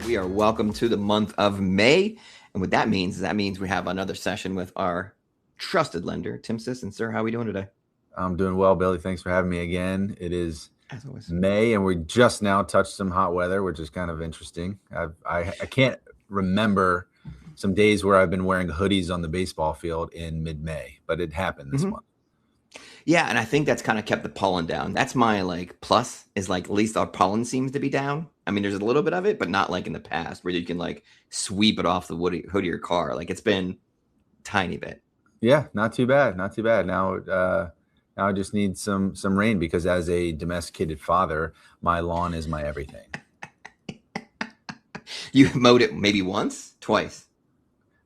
We are welcome to the month of May. And what that means we have another session with our trusted lender, Tim Sisson. Sir, how are we doing today? I'm doing well, Billy. Thanks for having me again. It is As always. May, and we just now touched some hot weather, which is kind of interesting. I can't remember some days where I've been wearing hoodies on the baseball field in mid-May, but it happened this month. Yeah, and I think that's kind of kept the pollen down. That's my plus is at least our pollen seems to be down. I mean, there's a little bit of it, but not like in the past where you can sweep it off the hood of your car. It's been tiny bit. Yeah, not too bad. Not too bad. Now I just need some rain because as a domesticated father, my lawn is my everything. You mowed it maybe once, twice,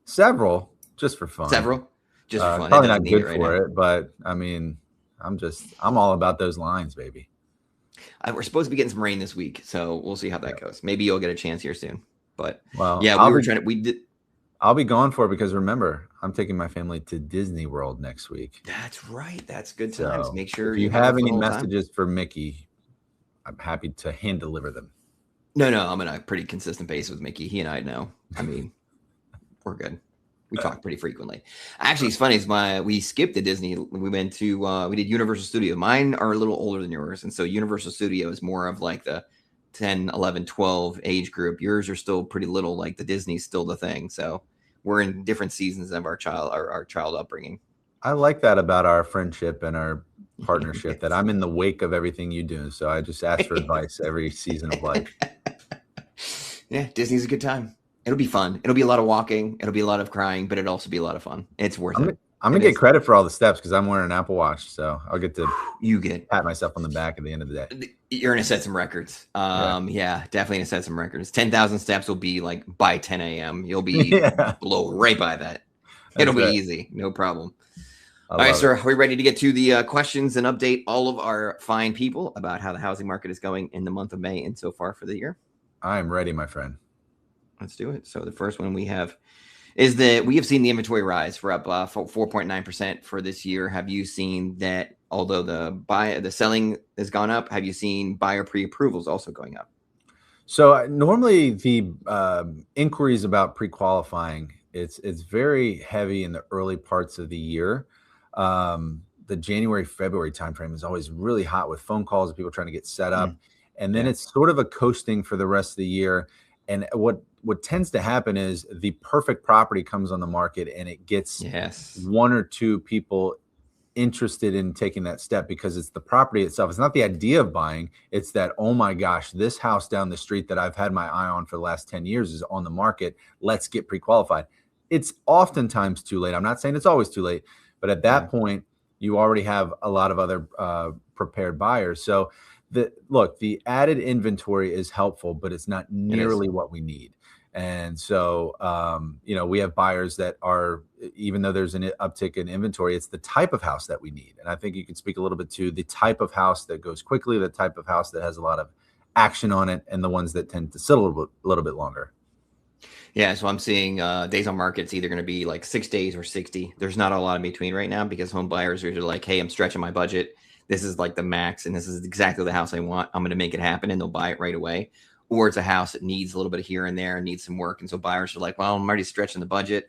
several, just for fun. Several, just for fun. Probably not good for it, but I mean, I'm all about those lines, baby. We're supposed to be getting some rain this week, so we'll see how that goes. Maybe you'll get a chance here soon. But yeah, I'll be gone for it because remember, I'm taking my family to Disney World next week. That's right. That's good times. So make sure if you have any messages for Mickey, I'm happy to hand deliver them. No, I'm in a pretty consistent basis with Mickey. He and I know. I mean, we're good. We talk pretty frequently. Actually, it's funny. We skipped the Disney. We went to we did Universal Studio. Mine are a little older than yours, and so Universal Studio is more of the 10, 11, 12 age group. Yours are still pretty little. The Disney's still the thing. So we're in different seasons of our child upbringing. I like that about our friendship and our partnership that I'm in the wake of everything you do. So I just ask for advice every season of life. Yeah, Disney's a good time. It'll be fun. It'll be a lot of walking. It'll be a lot of crying, but it'll also be a lot of fun. It's worth it. I'm going to get credit for all the steps because I'm wearing an Apple Watch. So I'll get to pat myself on the back at the end of the day. You're going to set some records. Yeah, definitely going to set some records. 10,000 steps will be by 10 a.m. You'll be blow right by that. It'll be easy. No problem. All right, sir. Are we ready to get to the questions and update all of our fine people about how the housing market is going in the month of May and so far for the year? I am ready, my friend. Let's do it. So the first one we have is that we have seen the inventory rise. We're up 4.9% for this year. Have you seen that? Although the selling has gone up, have you seen buyer pre-approvals also going up? So normally the inquiries about pre-qualifying, it's very heavy in the early parts of the year. The January, February timeframe is always really hot with phone calls and people trying to get set up. And then it's sort of a coasting for the rest of the year. And what tends to happen is the perfect property comes on the market and it gets one or two people interested in taking that step because it's the property itself. It's not the idea of buying. It's that, oh my gosh, this house down the street that I've had my eye on for the last 10 years is on the market. Let's get pre-qualified. It's oftentimes too late. I'm not saying it's always too late, but at that point, you already have a lot of other prepared buyers. So the added inventory is helpful, but it's not nearly what we need. And so, we have buyers that are, even though there's an uptick in inventory, it's the type of house that we need. And I think you can speak a little bit to the type of house that goes quickly, the type of house that has a lot of action on it, and the ones that tend to sit a little bit longer. Yeah, so I'm seeing days on market's either going to be 6 days or 60. There's not a lot in between right now because home buyers are like, hey, I'm stretching my budget. This is the max, and this is exactly the house I want. I'm going to make it happen, and they'll buy it right away. Or it's a house that needs a little bit of here and there and needs some work. And so buyers are like, well, I'm already stretching the budget.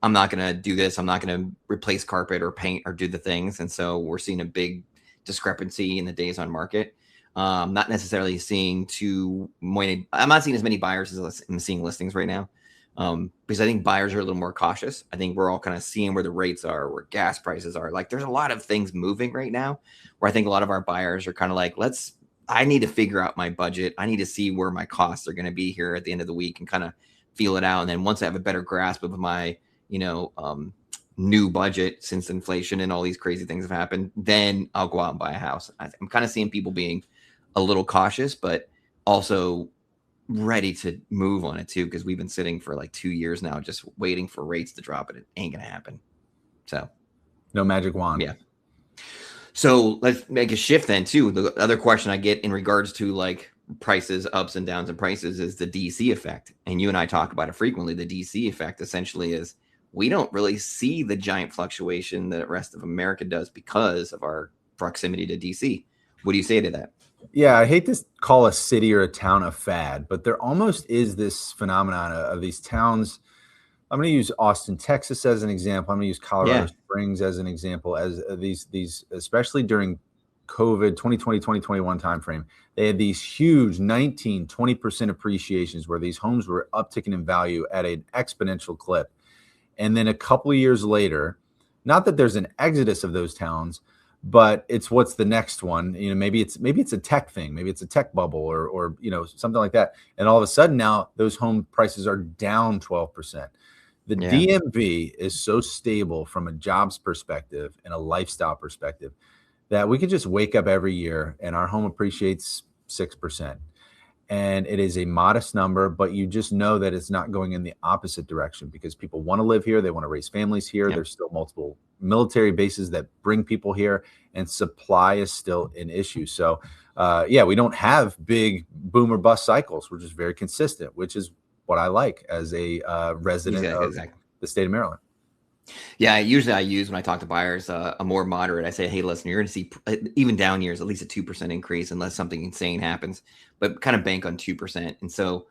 I'm not going to do this. I'm not going to replace carpet or paint or do the things. And so we're seeing a big discrepancy in the days on market. Not necessarily seeing I'm not seeing as many buyers as I'm seeing listings right now. Because I think buyers are a little more cautious. I think we're all kind of seeing where the rates are, where gas prices are. There's a lot of things moving right now where I think a lot of our buyers are kind of like, I need to figure out my budget. I need to see where my costs are going to be here at the end of the week and kind of feel it out. And then once I have a better grasp of my, new budget since inflation and all these crazy things have happened, then I'll go out and buy a house. I'm kind of seeing people being a little cautious, but also ready to move on it too, because we've been sitting for 2 years now, just waiting for rates to drop, and it ain't going to happen. So no magic wand. Yeah. So let's make a shift then too. The other question I get in regards to prices, ups and downs in prices, is the DC effect. And you and I talk about it frequently. The DC effect essentially is we don't really see the giant fluctuation that the rest of America does because of our proximity to DC. What do you say to that? Yeah, I hate to call a city or a town a fad, but there almost is this phenomenon of these towns. I'm going to use Austin, Texas as an example. I'm going to use Colorado Yeah. Springs as an example. As these, especially during COVID 2020, 2021 timeframe, they had these huge 19, 20% appreciations where these homes were upticking in value at an exponential clip. And then a couple of years later, not that there's an exodus of those towns, but it's what's the next one. Maybe it's a tech thing, maybe it's a tech bubble or something like that. And all of a sudden now those home prices are down 12%. The Yeah. DMV is so stable from a jobs perspective and a lifestyle perspective that we could just wake up every year and our home appreciates 6%. And it is a modest number, but you just know that it's not going in the opposite direction because people want to live here. They want to raise families here. Yeah. There's still multiple military bases that bring people here, and supply is still an issue. So, yeah, we don't have big boom or bust cycles. We're just very consistent, which is what I like as a resident Exactly. of Exactly. the state of Maryland. Yeah, usually I use when I talk to buyers a more moderate. I say, hey, listen, you're going to see even down years at least a 2% increase unless something insane happens, but kind of bank on 2%. And so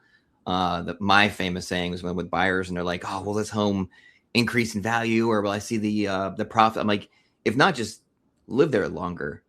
my famous saying was when with buyers and they're like, oh, will this home increase in value or will I see the profit? I'm like, if not, just live there longer.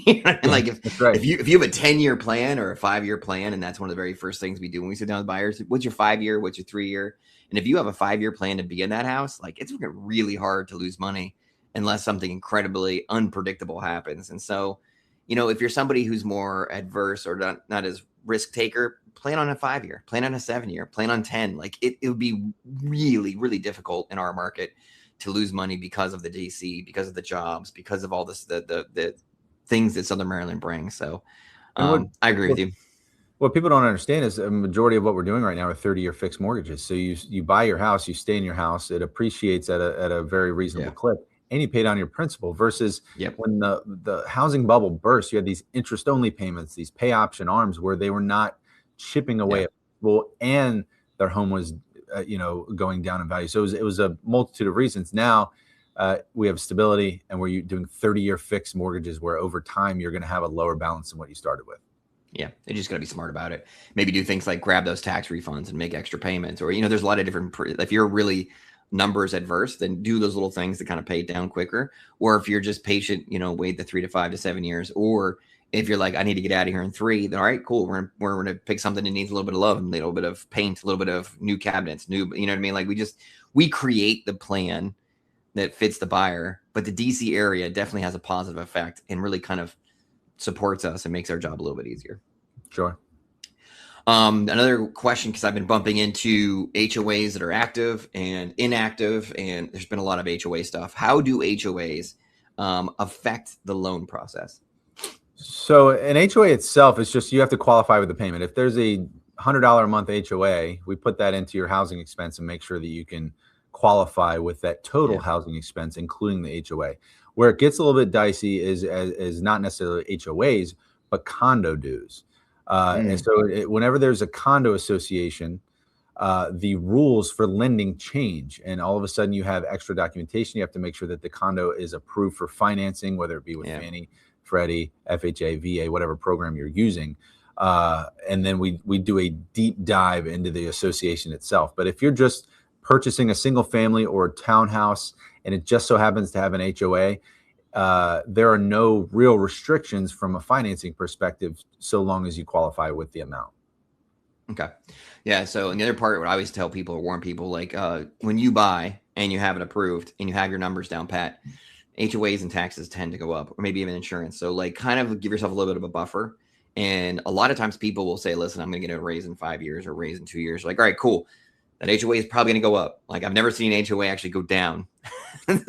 And Yeah, like that's right. if you have a 10-year plan or a 5-year plan, and that's one of the very first things we do when we sit down with buyers, what's your 5-year, what's your 3-year? And if you have a 5-year plan to be in that house, like it's really hard to lose money unless something incredibly unpredictable happens. And so, if you're somebody who's more adverse or not as risk taker, plan on a 5-year, plan on a 7-year, plan on 10. Like it would be really, really difficult in our market to lose money because of the DC, because of the jobs, because of all this, the things that Southern Maryland brings. So And I agree with what you. what people don't understand is a majority of what we're doing right now are 30-year fixed mortgages. So you buy your house, you stay in your house, it appreciates at a very reasonable Yeah. clip, and you pay down your principal. Versus Yep. when the housing bubble burst, you had these interest only payments, these pay option arms where they were not chipping away Yeah. at people, and their home was going down in value. So it was a multitude of reasons. Now we have stability, and we're doing 30-year fixed mortgages where over time you're going to have a lower balance than what you started with. Yeah, they just got to be smart about it. Maybe do things like grab those tax refunds and make extra payments, or there's a lot of different. If you're really numbers adverse, then do those little things to kind of pay it down quicker. Or if you're just patient, wait the 3 to 5 to 7 years. Or if you're like, I need to get out of here in 3, then all right, cool. We're gonna pick something that needs a little bit of love, and a little bit of paint, a little bit of new cabinets, new. You know what I mean? Like we create the plan that fits the buyer, but the DC area definitely has a positive effect and really kind of supports us and makes our job a little bit easier. Sure. Another question, because I've been bumping into HOAs that are active and inactive, and there's been a lot of HOA stuff. How do HOAs affect the loan process? So an HOA itself is just you have to qualify with the payment. If there's a $100 a month HOA, we put that into your housing expense and make sure that you can qualify with that total Yeah. housing expense, including the HOA. Where it gets a little bit dicey is not necessarily HOAs, but condo dues. And so whenever there's a condo association, the rules for lending change, and all of a sudden you have extra documentation. You have to make sure that the condo is approved for financing, whether it be with Yeah. Fannie, Freddie, FHA, VA, whatever program you're using. And then we do a deep dive into the association itself. But if you're just purchasing a single family or a townhouse and it just so happens to have an HOA, there are no real restrictions from a financing perspective so long as you qualify with the amount. Okay. Yeah. So, and the other part, what I always tell people or warn people, like when you buy and you have it approved and you have your numbers down pat, HOAs and taxes tend to go up, or maybe even insurance. So, like, kind of give yourself a little bit of a buffer. And a lot of times people will say, listen, I'm going to get a raise in 5 years or a raise in 2 years. Like, all right, cool. That HOA is probably going to go up. Like, I've never seen an HOA actually go down.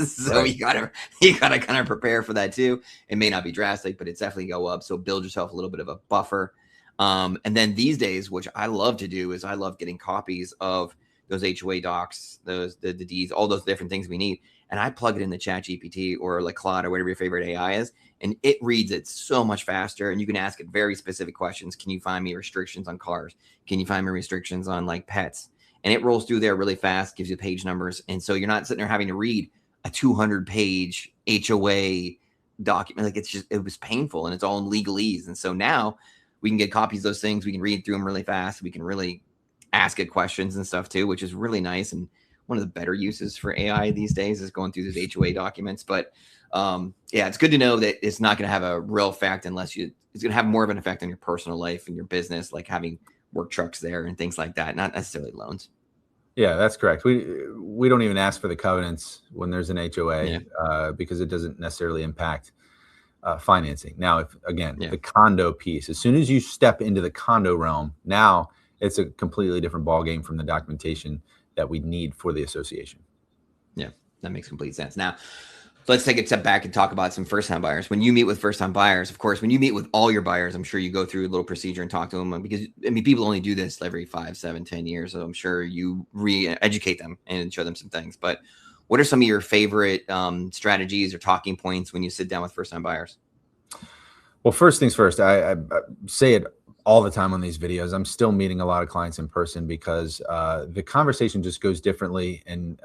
So Right. you gotta kind of prepare for that too. It may not be drastic, but it's definitely go up. So build yourself a little bit of a buffer. And then these days, which I love to do, is I love getting copies of those HOA docs, the deeds, all those different things we need, and I plug it in the Chat GPT or like Claude or whatever your favorite AI is, and it reads it so much faster. And you can ask it very specific questions. Can you find me restrictions on cars? Can you find me restrictions on like pets? And it rolls through there really fast, gives you page numbers, and so you're not sitting there having to read a 200-page HOA document. Like it was painful, and it's all in legalese. And so now we can get copies of those things. We can read through them really fast. We can really ask it questions and stuff too, which is really nice. And one of the better uses for AI these days is going through those HOA documents. But yeah, it's good to know that it's not going to have a real effect it's going to have more of an effect on your personal life and your business, like having work trucks there and things like that, not necessarily loans. Yeah, that's correct. We don't even ask for the covenants when there's an HOA because it doesn't necessarily impact financing. Now, if again, the condo piece, as soon as you step into the condo realm, now it's a completely different ballgame from the documentation that we need for the association. Yeah, that makes complete sense. Now, let's take a step back and talk about some first-time buyers. When you meet with first-time buyers, of course, when you meet with all your buyers, I'm sure you go through a little procedure and talk to them because, I mean, people only do this every 5, 7, 10 years. So I'm sure you re-educate them and show them some things. But what are some of your favorite strategies or talking points when you sit down with first-time buyers? Well, first things first, I say it all the time on these videos. I'm still meeting a lot of clients in person because the conversation just goes differently. And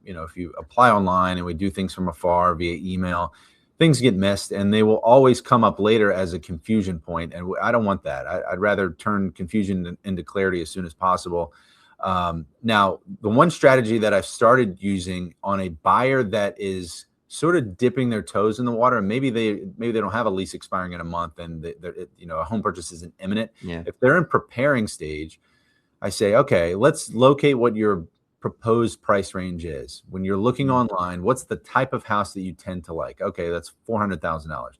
if you apply online and we do things from afar via email, things get missed and they will always come up later as a confusion point. And I don't want that. I'd rather turn confusion into clarity as soon as possible. Now, the one strategy that I've started using on a buyer that is sort of dipping their toes in the water, and maybe they don't have a lease expiring in a month and a home purchase isn't imminent. Yeah. If they're in preparing stage, I say, okay, let's locate what your proposed price range is. When you're looking online, what's the type of house that you tend to like? Okay, that's $400,000.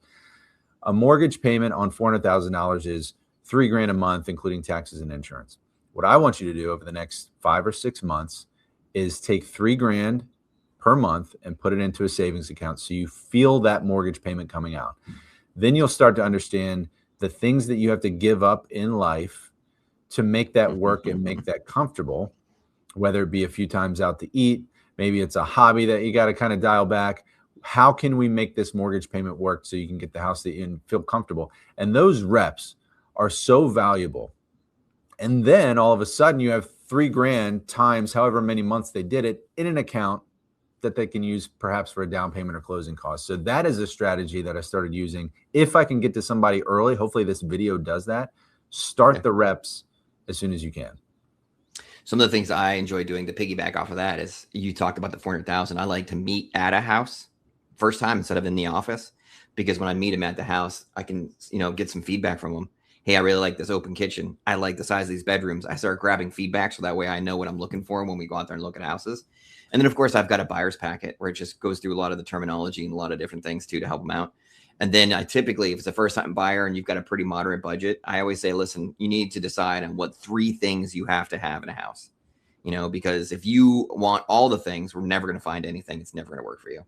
A mortgage payment on $400,000 is $3,000 a month, including taxes and insurance. What I want you to do over the next 5 or 6 months is take $3,000 per month and put it into a savings account so you feel that mortgage payment coming out. Then you'll start to understand the things that you have to give up in life to make that work and make that comfortable, whether it be a few times out to eat, maybe it's a hobby that you got to kind of dial back. How can we make this mortgage payment work so you can get the house that you feel comfortable? And those reps are so valuable. And then all of a sudden you have $3,000 times however many months they did it in an account that they can use perhaps for a down payment or closing costs. So that is a strategy that I started using. If I can get to somebody early, hopefully this video does that. Start the reps as soon as you can. Some of the things I enjoy doing to piggyback off of that is you talked about the 400,000. I like to meet at a house first time instead of in the office, because when I meet them at the house, I can, get some feedback from them. Hey, I really like this open kitchen. I like the size of these bedrooms. I start grabbing feedback so that way I know what I'm looking for when we go out there and look at houses. And then, of course, I've got a buyer's packet where it just goes through a lot of the terminology and a lot of different things, too, to help them out. And then I typically, if it's a first-time buyer and you've got a pretty moderate budget, I always say, listen, you need to decide on what 3 things you have to have in a house. Because if you want all the things, we're never going to find anything. It's never going to work for you.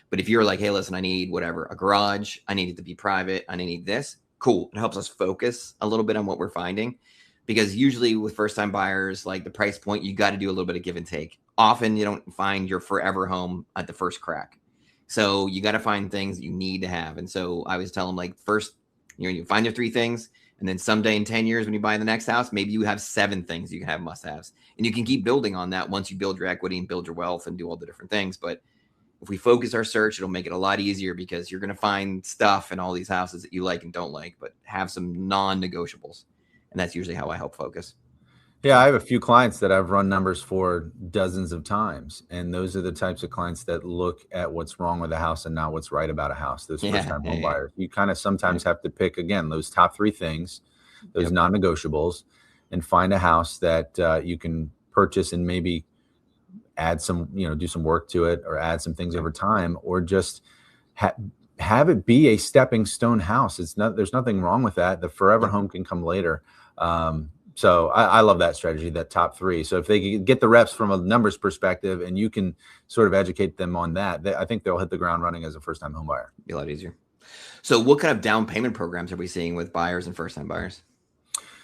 But if you're like, hey, listen, I need whatever, a garage, I need it to be private, I need this, cool. It helps us focus a little bit on what we're finding. Because usually with first-time buyers, like the price point, you got to do a little bit of give and take. Often you don't find your forever home at the first crack. So you got to find things that you need to have. And so I always tell them, like, first, you find your 3 things. And then someday in 10 years, when you buy the next house, maybe you have 7 things you can have must-haves. And you can keep building on that once you build your equity and build your wealth and do all the different things. But if we focus our search, it'll make it a lot easier because you're going to find stuff in all these houses that you like and don't like, but have some non-negotiables. And that's usually how I help focus. Yeah, I have a few clients that I've run numbers for dozens of times. And those are the types of clients that look at what's wrong with a house and not what's right about a house. Those first-time home buyers. You kind of sometimes have to pick, again, those top 3 things, those non-negotiables, and find a house that you can purchase and maybe add some, do some work to it or add some things over time, or just have it be a stepping stone house. There's nothing wrong with that. The forever home can come later. So I love that strategy, that top 3. So if they can get the reps from a numbers perspective and you can sort of educate them on that, I think they'll hit the ground running as a first-time home buyer. Be a lot easier. So what kind of down payment programs are we seeing with buyers and first-time buyers?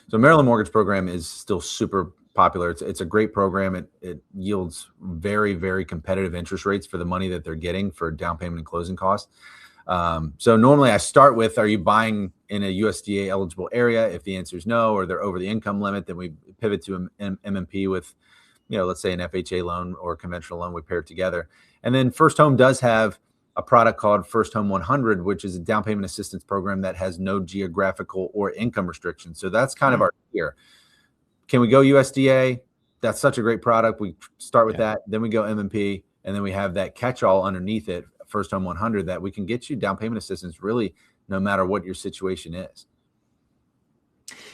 So Maryland Mortgage Program is still super popular. It's a great program. It yields very, very competitive interest rates for the money that they're getting for down payment and closing costs. So normally I start with, are you buying in a USDA eligible area? If the answer is no, or they're over the income limit, then we pivot to an MMP with, let's say an FHA loan or a conventional loan. We pair it together. And then First Home does have a product called First Home 100, which is a down payment assistance program that has no geographical or income restrictions. So that's kind of our tier. Can we go USDA? That's such a great product. We start with that. Then we go MMP. And then we have that catch-all underneath it, First Home 100, that we can get you down payment assistance really no matter what your situation is.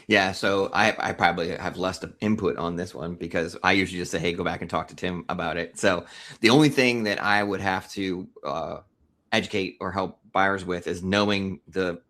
Yeah, so I probably have less input on this one because I usually just say, hey, go back and talk to Tim about it. So the only thing that I would have to educate or help buyers with is knowing the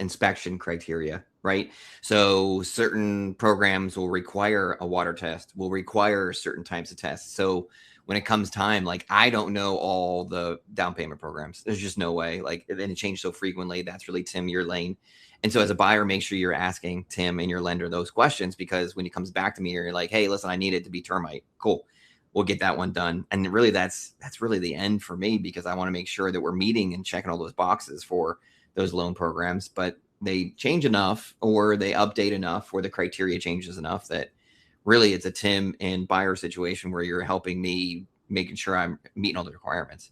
inspection criteria, right? So certain programs will require a water test, will require certain types of tests. So when it comes time, like I don't know all the down payment programs. There's just no way. Like, and it changes so frequently. That's really, Tim, your lane. And so as a buyer, make sure you're asking Tim and your lender those questions, because when he comes back to me, you're like, hey, listen, I need it to be termite. Cool. We'll get that one done. And really that's really the end for me, because I want to make sure that we're meeting and checking all those boxes for those loan programs, but they change enough or they update enough or the criteria changes enough that really it's a Tim and buyer situation where you're helping me making sure I'm meeting all the requirements.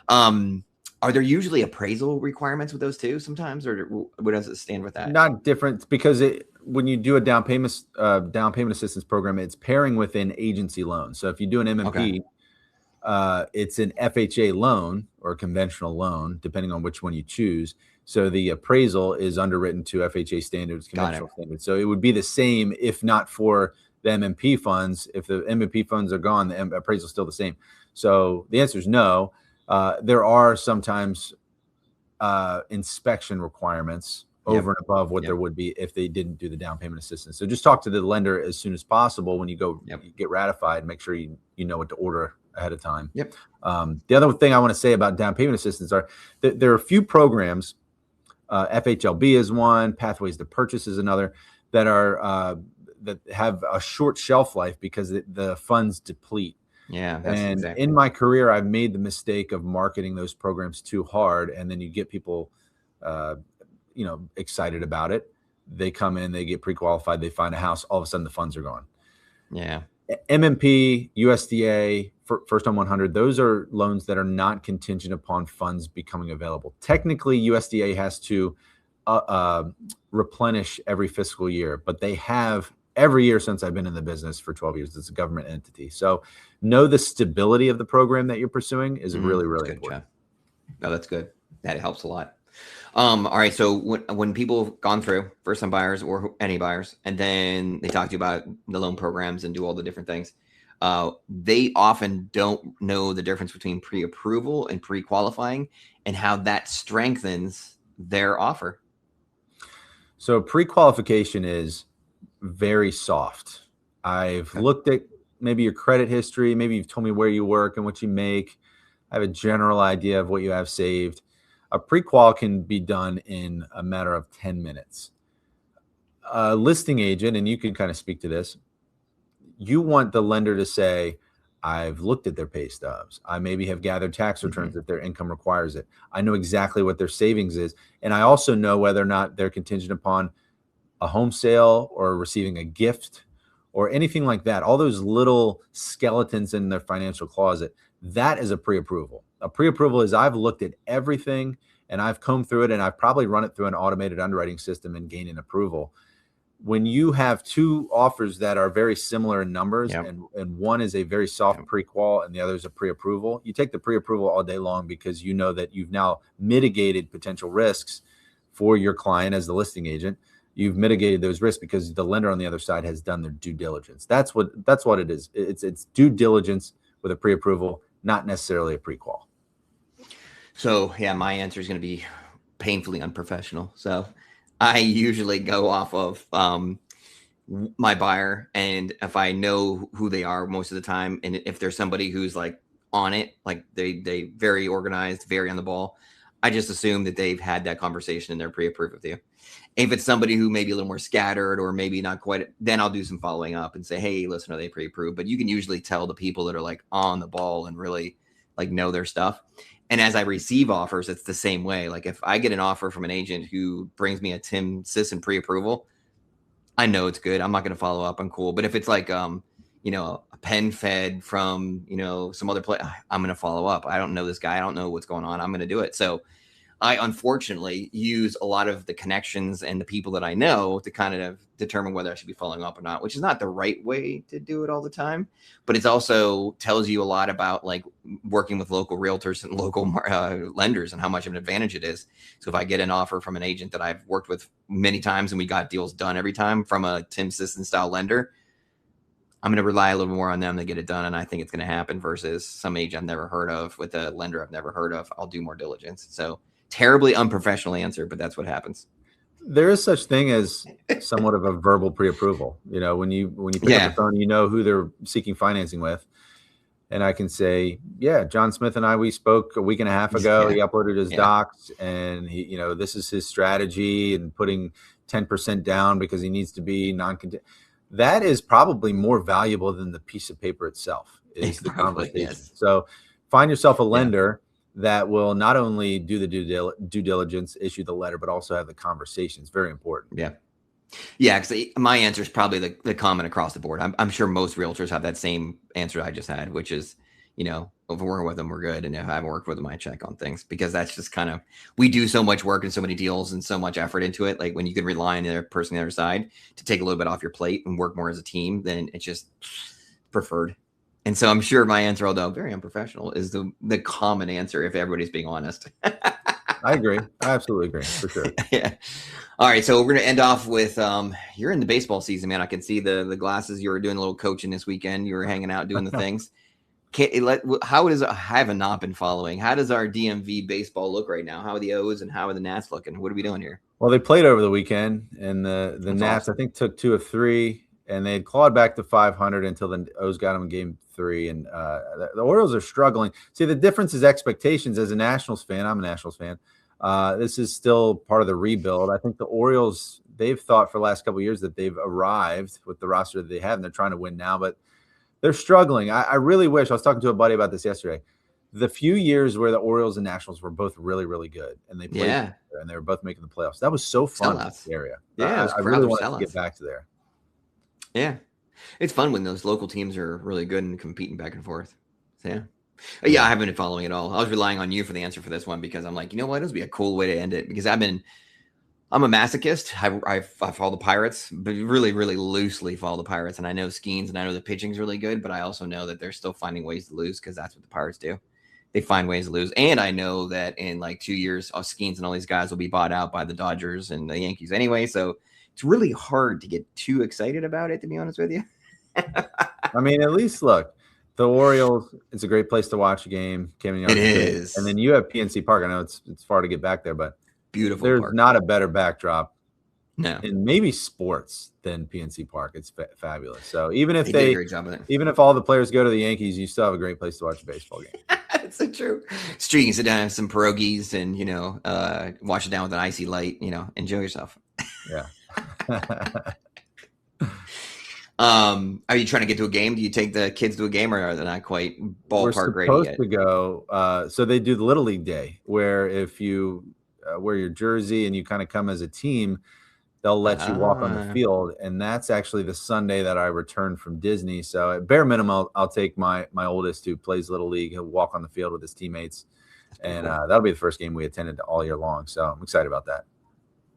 Are there usually appraisal requirements with those too sometimes, or what does it stand with that? Not different, because when you do a down payment assistance program, it's pairing with an agency loan. So if you do an MMP, it's an FHA loan or a conventional loan, depending on which one you choose. So the appraisal is underwritten to FHA standards, conventional standards. So it would be the same if not for the MMP funds. If the MMP funds are gone, the appraisal is still the same. So the answer is no. There are sometimes inspection requirements over and above what there would be if they didn't do the down payment assistance. So just talk to the lender as soon as possible when you go you get ratified. Make sure you know what to order ahead of time. The other thing I want to say about down payment assistance are that there are a few programs. FHLB is one, Pathways to Purchase is another, that are that have a short shelf life because the funds deplete. And in my career, I've made the mistake of marketing those programs too hard, and then you get people, excited about it. They come in, they get pre-qualified, they find a house, all of a sudden the funds are gone. MMP, USDA, First Home 100, those are loans that are not contingent upon funds becoming available. Technically, USDA has to replenish every fiscal year, but they have every year since I've been in the business for 12 years. It's a government entity. So know the stability of the program that you're pursuing is really, really important. No, that's good. That helps a lot. All right. So when people have gone through, first time buyers or any buyers, and then they talk to you about the loan programs and do all the different things, they often don't know the difference between pre-approval and pre-qualifying and how that strengthens their offer. So pre-qualification is very soft. I've looked at maybe your credit history. Maybe you've told me where you work and what you make. I have a general idea of what you have saved. A pre-qual can be done in a matter of 10 minutes. A listing agent, and you can kind of speak to this, you want the lender to say, I've looked at their pay stubs. I maybe have gathered tax returns if their income requires it. I know exactly what their savings is. And I also know whether or not they're contingent upon a home sale or receiving a gift or anything like that. All those little skeletons in their financial closet, that is a pre-approval. A pre-approval is I've looked at everything and I've combed through it and I've probably run it through an automated underwriting system and gained an approval. When you have two offers that are very similar in numbers and one is a very soft pre-qual and the other is a pre-approval, you take the pre-approval all day long because you know that you've now mitigated potential risks for your client as the listing agent. You've mitigated those risks because the lender on the other side has done their due diligence. That's what it is. It's due diligence with a pre-approval, not necessarily a pre-qual. So yeah, my answer is going to be painfully unprofessional. So I usually go off of my buyer, and if I know who they are most of the time, and if there's somebody who's like on it, like they very organized, very on the ball, I just assume that they've had that conversation and they're pre-approved with you. If it's somebody who may be a little more scattered or maybe not quite, then I'll do some following up and say, hey, listen, are they pre-approved? But you can usually tell the people that are like on the ball and really like know their stuff. And as I receive offers, it's the same way. Like if I get an offer from an agent who brings me a Sisson pre-approval, I know it's good. I'm not going to follow up. I'm cool. But if it's like, a pen fed from, some other place. I'm going to follow up. I don't know this guy. I don't know what's going on. I'm going to do it. So I unfortunately use a lot of the connections and the people that I know to kind of determine whether I should be following up or not, which is not the right way to do it all the time. But it also tells you a lot about like working with local realtors and local lenders and how much of an advantage it is. So if I get an offer from an agent that I've worked with many times and we got deals done every time from a Tim Sisson style lender, I'm going to rely a little more on them to get it done. And I think it's going to happen versus some agent I've never heard of with a lender I've never heard of. I'll do more diligence. So terribly unprofessional answer, but that's what happens. There is such thing as somewhat of a verbal pre-approval. When you pick up the phone, who they're seeking financing with. And I can say, yeah, John Smith and I, we spoke a week and a half ago. He uploaded his docs and he, this is his strategy and putting 10% down because he needs to be non-contingent. That is probably more valuable than the piece of paper itself is the conversation. Yes. So find yourself a lender that will not only do the due diligence, issue the letter, but also have the conversation. It's very important. Yeah. Yeah. Because my answer is probably the common across the board. I'm sure most realtors have that same answer I just had, which is, if we're working with them, we're good. And if I haven't worked with them, I check on things because that's just kind of, we do so much work and so many deals and so much effort into it. Like when you can rely on the person on the other side to take a little bit off your plate and work more as a team, then it's just preferred. And so I'm sure my answer, although very unprofessional, is the common answer if everybody's being honest. I agree. I absolutely agree, for sure. Yeah. All right. So we're going to end off with, you're in the baseball season, man. I can see the glasses. You were doing a little coaching this weekend. You were hanging out, doing the things. I have not been following. How does our DMV baseball look right now? How are the O's and how are the Nats looking? What are we doing here? Well, they played over the weekend and the Nats, awesome. I think, took 2 of 3. And they had clawed back to 500 until the O's got them in game 3. And the Orioles are struggling. See, the difference is expectations. As a Nationals fan, I'm a Nationals fan. This is still part of the rebuild. I think the Orioles, they've thought for the last couple of years that they've arrived with the roster that they have, and they're trying to win now. But they're struggling. I really wish – I was talking to a buddy about this yesterday. The few years where the Orioles and Nationals were both really, really good, and they played together, and they were both making the playoffs. That was so fun in this area. Yeah, I really wanted to get back to there. Yeah. It's fun when those local teams are really good and competing back and forth. So, yeah, I haven't been following it all. I was relying on you for the answer for this one because I'm like, you know what? This would be a cool way to end it because I'm a masochist. I follow the Pirates, but really, really loosely follow the Pirates. And I know Skeens and I know the pitching's really good, but I also know that they're still finding ways to lose because that's what the Pirates do. They find ways to lose. And I know that in like 2 years, Skeens and all these guys will be bought out by the Dodgers and the Yankees anyway. So it's really hard to get too excited about it, to be honest with you. I mean, at least look, the Orioles, it's a great place to watch a game. It is. And then you have PNC Park. I know it's far to get back there, but beautiful. There's not a better backdrop in maybe sports than PNC Park. It's fabulous. So even if they did a great job of it. Even if all the players go to the Yankees, you still have a great place to watch a baseball game. That's so true. Street, you can sit down and have some pierogies and, wash it down with an icy light, enjoy yourself. Yeah. Are you trying to get to a game? Do you take the kids to a game, or are they not quite ballpark ready yet? We're supposed to go. So they do the Little League Day, where if you wear your jersey and you kind of come as a team, they'll let you walk on the field, and that's actually the Sunday that I return from Disney. So at bare minimum, I'll take my oldest who plays Little League. He'll walk on the field with his teammates, and that'll be the first game we attended all year long. So I'm excited about that.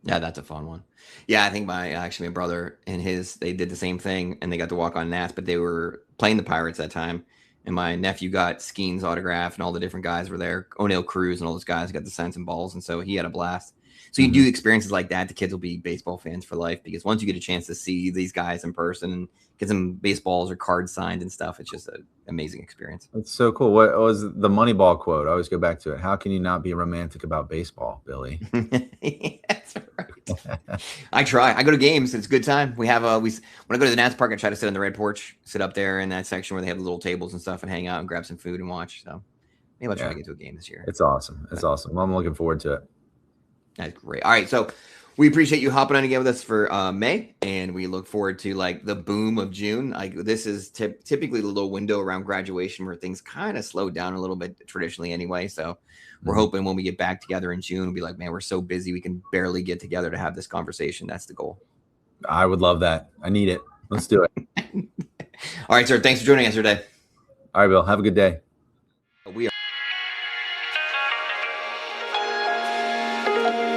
Yeah, that's a fun one. Yeah, I think my brother and they did the same thing, and they got to walk on Nats, but they were playing the Pirates that time. And my nephew got Skeen's autograph, and all the different guys were there. O'Neill Cruz and all those guys got the sense and balls, and so he had a blast. So you do experiences like that. The kids will be baseball fans for life because once you get a chance to see these guys in person and get some baseballs or cards signed and stuff, it's just an amazing experience. It's so cool. What was the Moneyball quote? I always go back to it. How can you not be romantic about baseball, Billy? That's right. I try. I go to games. It's a good time. We have when I go to the Nats Park, I try to sit on the red porch, sit up there in that section where they have the little tables and stuff, and hang out and grab some food and watch. So maybe I'll try to get to a game this year. It's awesome. It's awesome. Well, I'm looking forward to it. That's great. All right, so we appreciate you hopping on again with us for May, and we look forward to like the boom of June. Like this is typically the little window around graduation where things kind of slow down a little bit traditionally anyway. So we're hoping when we get back together in June, we'll be like, man, we're so busy we can barely get together to have this conversation. That's the goal. I would love that. I need it. Let's do it. All right, sir. Thanks for joining us today. All right, Bill. Have a good day.